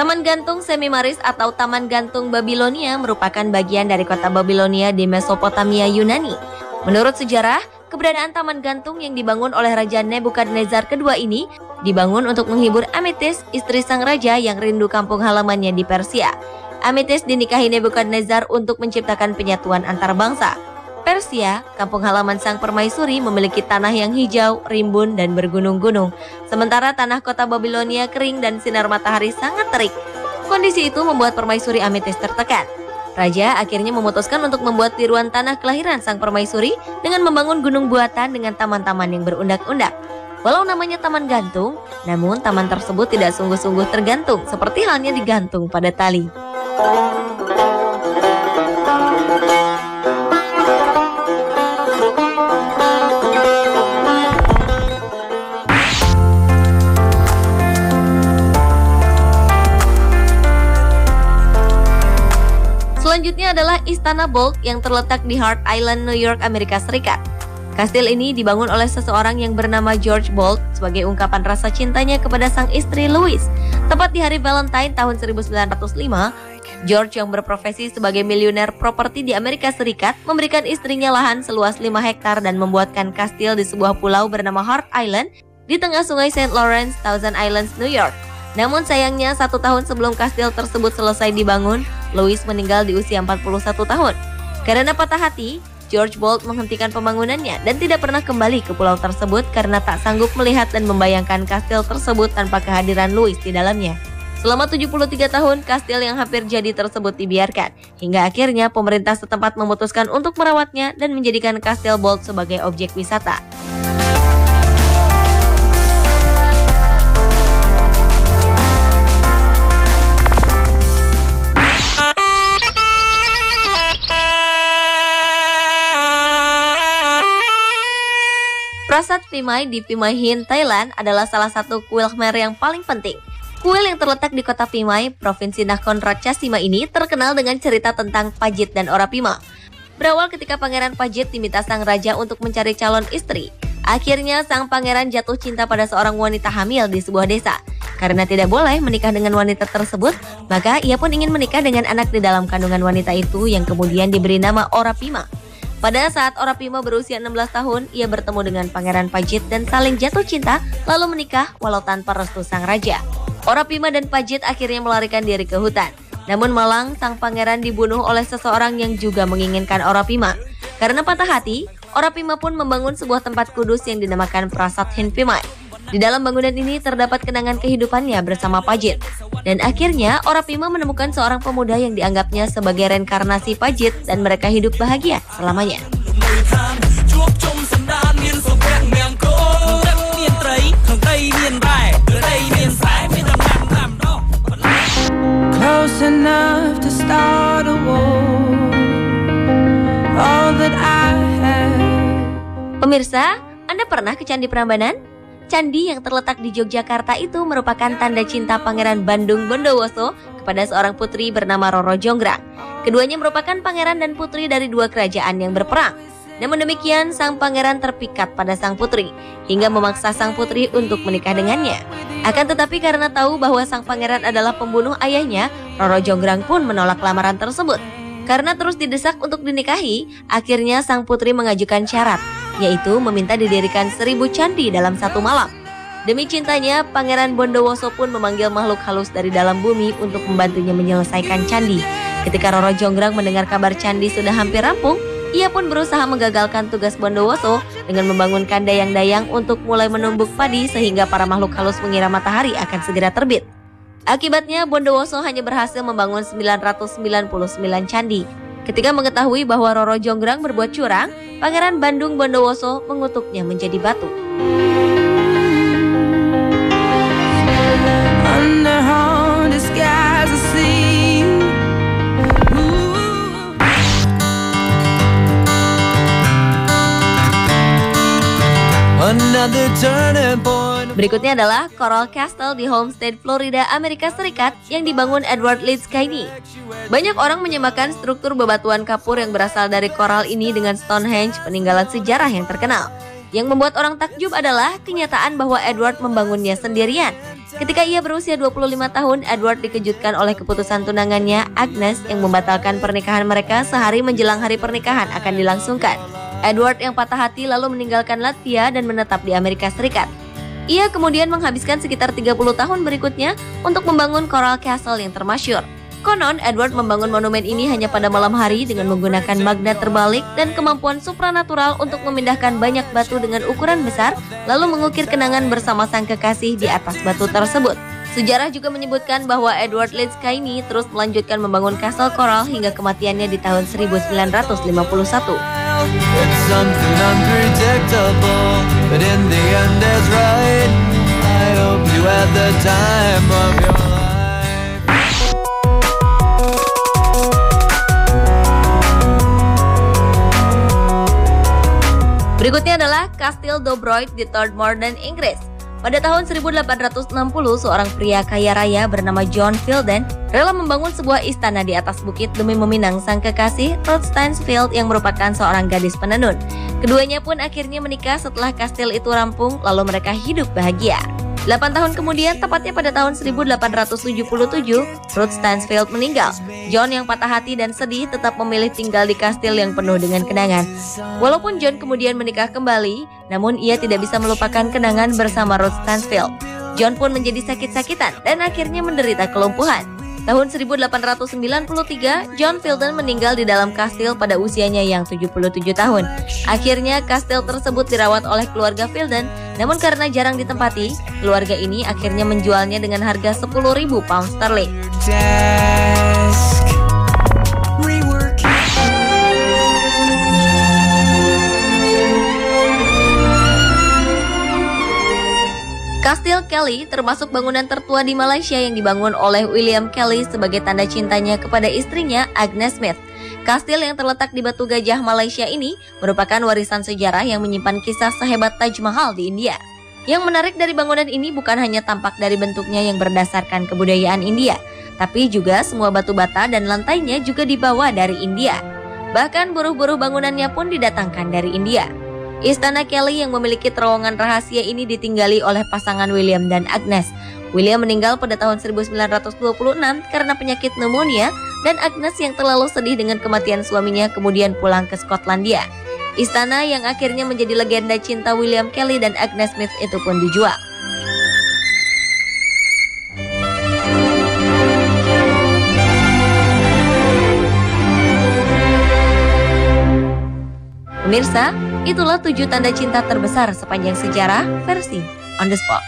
Taman Gantung Semimaris atau Taman Gantung Babilonia merupakan bagian dari kota Babilonia di Mesopotamia, Yunani. Menurut sejarah, keberadaan Taman Gantung yang dibangun oleh Raja Nebukadnezar kedua ini dibangun untuk menghibur Ametis, istri sang raja yang rindu kampung halamannya di Persia. Ametis dinikahi Nebukadnezar untuk menciptakan penyatuan antar bangsa. Persia, kampung halaman sang permaisuri, memiliki tanah yang hijau, rimbun, dan bergunung-gunung. Sementara tanah kota Babilonia kering dan sinar matahari sangat terik. Kondisi itu membuat permaisuri Ametis tertekan. Raja akhirnya memutuskan untuk membuat tiruan tanah kelahiran sang permaisuri dengan membangun gunung buatan dengan taman-taman yang berundak-undak. Walau namanya taman gantung, namun taman tersebut tidak sungguh-sungguh tergantung, seperti halnya digantung pada tali. Selanjutnya adalah Istana Bolt yang terletak di Hart Island, New York, Amerika Serikat. Kastil ini dibangun oleh seseorang yang bernama George Bolt sebagai ungkapan rasa cintanya kepada sang istri Louise. Tepat di hari Valentine tahun 1905, George yang berprofesi sebagai miliuner properti di Amerika Serikat memberikan istrinya lahan seluas 5 hektar dan membuatkan kastil di sebuah pulau bernama Hart Island di tengah sungai St. Lawrence, Thousand Islands, New York. Namun sayangnya 1 tahun sebelum kastil tersebut selesai dibangun, Louise meninggal di usia 41 tahun. Karena patah hati, George Bolt menghentikan pembangunannya dan tidak pernah kembali ke pulau tersebut karena tak sanggup melihat dan membayangkan kastil tersebut tanpa kehadiran Louise di dalamnya. Selama 73 tahun, kastil yang hampir jadi tersebut dibiarkan, hingga akhirnya pemerintah setempat memutuskan untuk merawatnya dan menjadikan kastil Bolt sebagai objek wisata. Prasat Phimai di Phimai Hin, Thailand adalah salah satu kuil Khmer yang paling penting. Kuil yang terletak di kota Phimai, Provinsi Nakhon Ratchasima ini terkenal dengan cerita tentang Pajit dan Orapima. Berawal ketika Pangeran Pajit diminta sang raja untuk mencari calon istri. Akhirnya sang pangeran jatuh cinta pada seorang wanita hamil di sebuah desa. Karena tidak boleh menikah dengan wanita tersebut, maka ia pun ingin menikah dengan anak di dalam kandungan wanita itu yang kemudian diberi nama Orapima. Pada saat Orapima berusia 16 tahun, ia bertemu dengan Pangeran Pajit dan saling jatuh cinta lalu menikah walau tanpa restu sang raja. Orapima dan Pajit akhirnya melarikan diri ke hutan. Namun malang, sang pangeran dibunuh oleh seseorang yang juga menginginkan Orapima. Karena patah hati, Orapima pun membangun sebuah tempat kudus yang dinamakan Prasat Hin Phimai. Di dalam bangunan ini terdapat kenangan kehidupannya bersama Pajit. Dan akhirnya Orapima menemukan seorang pemuda yang dianggapnya sebagai reinkarnasi Pajit dan mereka hidup bahagia selamanya. Close enough to start a war. All that I have. Pemirsa, Anda pernah ke Candi Prambanan? Candi yang terletak di Yogyakarta itu merupakan tanda cinta Pangeran Bandung Bondowoso kepada seorang putri bernama Roro Jonggrang. Keduanya merupakan pangeran dan putri dari dua kerajaan yang berperang. Namun demikian, sang pangeran terpikat pada sang putri hingga memaksa sang putri untuk menikah dengannya. Akan tetapi karena tahu bahwa sang pangeran adalah pembunuh ayahnya, Roro Jonggrang pun menolak lamaran tersebut. Karena terus didesak untuk dinikahi, akhirnya sang putri mengajukan syarat, yaitu meminta didirikan 1000 candi dalam satu malam. Demi cintanya, Pangeran Bondowoso pun memanggil makhluk halus dari dalam bumi untuk membantunya menyelesaikan candi. Ketika Roro Jonggrang mendengar kabar candi sudah hampir rampung, ia pun berusaha menggagalkan tugas Bondowoso dengan membangunkan dayang-dayang untuk mulai menumbuk padi sehingga para makhluk halus mengira matahari akan segera terbit. Akibatnya, Bondowoso hanya berhasil membangun 999 candi. Ketika mengetahui bahwa Roro Jonggrang berbuat curang, Pangeran Bandung Bondowoso mengutuknya menjadi batu. Berikutnya adalah Coral Castle di Homestead, Florida, Amerika Serikat yang dibangun Edward Leeds Caine. Banyak orang menyamakan struktur bebatuan kapur yang berasal dari koral ini dengan Stonehenge, peninggalan sejarah yang terkenal. Yang membuat orang takjub adalah kenyataan bahwa Edward membangunnya sendirian. Ketika ia berusia 25 tahun, Edward dikejutkan oleh keputusan tunangannya, Agnes, yang membatalkan pernikahan mereka sehari menjelang hari pernikahan akan dilangsungkan. Edward yang patah hati lalu meninggalkan Latvia dan menetap di Amerika Serikat. Ia kemudian menghabiskan sekitar 30 tahun berikutnya untuk membangun Coral Castle yang termasyur. Konon, Edward membangun monumen ini hanya pada malam hari dengan menggunakan magnet terbalik dan kemampuan supranatural untuk memindahkan banyak batu dengan ukuran besar, lalu mengukir kenangan bersama sang kekasih di atas batu tersebut. Sejarah juga menyebutkan bahwa Edward Leedskaini terus melanjutkan membangun Castle Coral hingga kematiannya di tahun 1951. It's something unpredictable, but in the end it's right. I hope you had the time of your life. Berikutnya adalah Kastil Dobroyd di Todmorden, Inggris. Pada tahun 1860, seorang pria kaya raya bernama John Filden rela membangun sebuah istana di atas bukit demi meminang sang kekasih Ruth Stansfield yang merupakan seorang gadis penenun. Keduanya pun akhirnya menikah setelah kastil itu rampung, lalu mereka hidup bahagia. 8 tahun kemudian, tepatnya pada tahun 1877, Ruth Stansfield meninggal. John yang patah hati dan sedih tetap memilih tinggal di kastil yang penuh dengan kenangan. Walaupun John kemudian menikah kembali, namun ia tidak bisa melupakan kenangan bersama Ruth Stansfield. John pun menjadi sakit-sakitan dan akhirnya menderita kelumpuhan. Tahun 1893, John Filden meninggal di dalam kastil pada usianya yang 77 tahun. Akhirnya kastil tersebut dirawat oleh keluarga Filden, namun karena jarang ditempati, keluarga ini akhirnya menjualnya dengan harga 10.000 pound sterling. Kastil Kelly termasuk bangunan tertua di Malaysia yang dibangun oleh William Kelly sebagai tanda cintanya kepada istrinya Agnes Smith. Kastil yang terletak di Batu Gajah, Malaysia ini merupakan warisan sejarah yang menyimpan kisah sehebat Taj Mahal di India. Yang menarik dari bangunan ini bukan hanya tampak dari bentuknya yang berdasarkan kebudayaan India, tapi juga semua batu bata dan lantainya juga dibawa dari India. Bahkan buruh-buruh bangunannya pun didatangkan dari India. Istana Kelly yang memiliki terowongan rahasia ini ditinggali oleh pasangan William dan Agnes. William meninggal pada tahun 1926 karena penyakit pneumonia, dan Agnes yang terlalu sedih dengan kematian suaminya kemudian pulang ke Skotlandia. Istana yang akhirnya menjadi legenda cinta William Kelly dan Agnes Smith itu pun dijual. Pemirsa, itulah 7 tanda cinta terbesar sepanjang sejarah versi On The Spot.